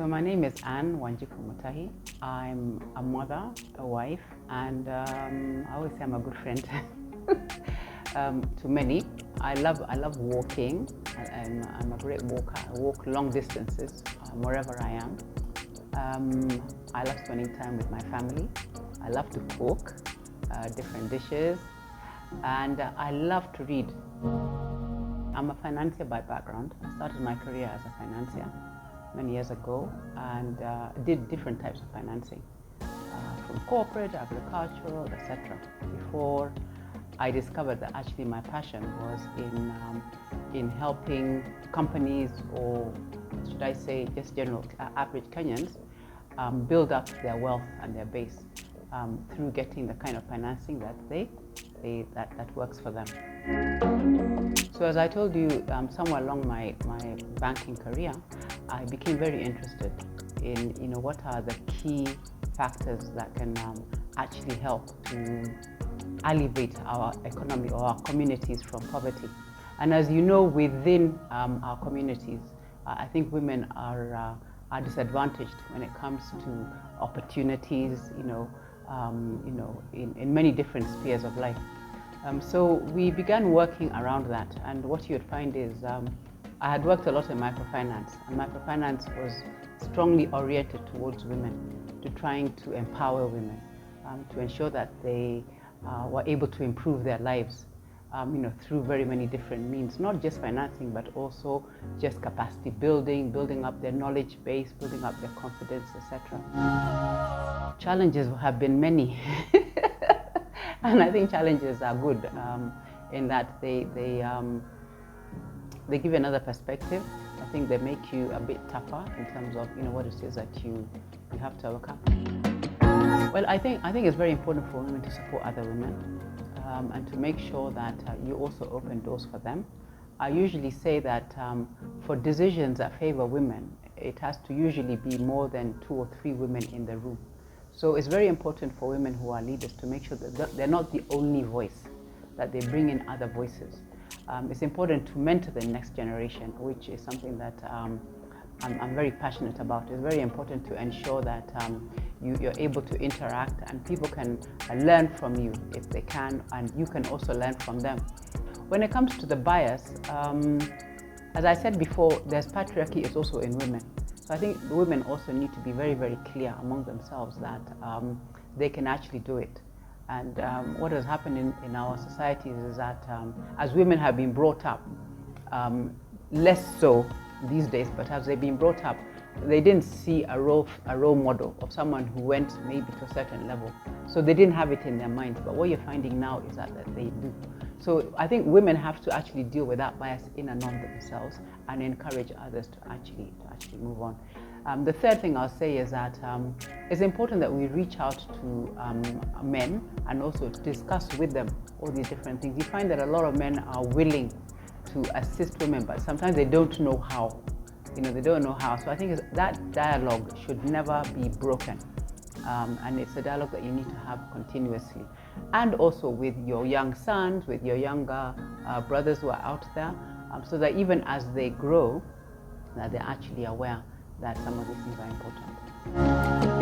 So my name is Wanjiku Mutahi. I'm a mother, a wife, and I always say I'm a good friend to many. I love walking. I'm a great walker. I walk long distances wherever I am. I love spending time with my family. I love to cook different dishes, and I love to read. I'm a financier by background. I started my career as a financier many years ago and did different types of financing, from corporate, agricultural, etc. Before I discovered that actually my passion was in helping companies, or should I say just general average Kenyans, build up their wealth and their base through getting the kind of financing that works for them. So as I told you, somewhere along my banking career, I became very interested in what are the key factors that can actually help to alleviate our economy or our communities from poverty. And as you know, within our communities, I think women are disadvantaged when it comes to opportunities, in many different spheres of life. So we began working around that, and what you would find is I had worked a lot in microfinance, and microfinance was strongly oriented towards women, to trying to empower women, to ensure that they were able to improve their lives, through very many different means, not just financing, but also just capacity building up their knowledge base, building up their confidence, etc. Challenges have been many. And I think challenges are good in that they give you another perspective. I think they make you a bit tougher in terms of what it is that you have to overcome. Well, I think it's very important for women to support other women and to make sure that you also open doors for them. I usually say that for decisions that favor women, it has to usually be more than 2 or 3 women in the room. So it's very important for women who are leaders to make sure that they're not the only voice, that they bring in other voices. It's important to mentor the next generation, which is something that I'm very passionate about. It's very important to ensure that you're able to interact and people can learn from you if they can, and you can also learn from them. When it comes to the bias, as I said before, there's patriarchy is also in women. So I think the women also need to be very, very clear among themselves that they can actually do it. And what has happened in our societies is that as women have been brought up, less so these days, but as they've been brought up, they didn't see a role model of someone who went maybe to a certain level. So they didn't have it in their minds. But what you're finding now is that they do. So I think women have to actually deal with that bias in and of themselves and encourage others to actually move on. The third thing I'll say is that it's important that we reach out to men and also discuss with them all these different things. You find that a lot of men are willing to assist women, but sometimes they don't know how. They don't know how. So I think that dialogue should never be broken. And it's a dialogue that you need to have continuously. And also with your young sons, with your younger brothers who are out there, so that even as they grow, that they're actually aware that some of these things are important.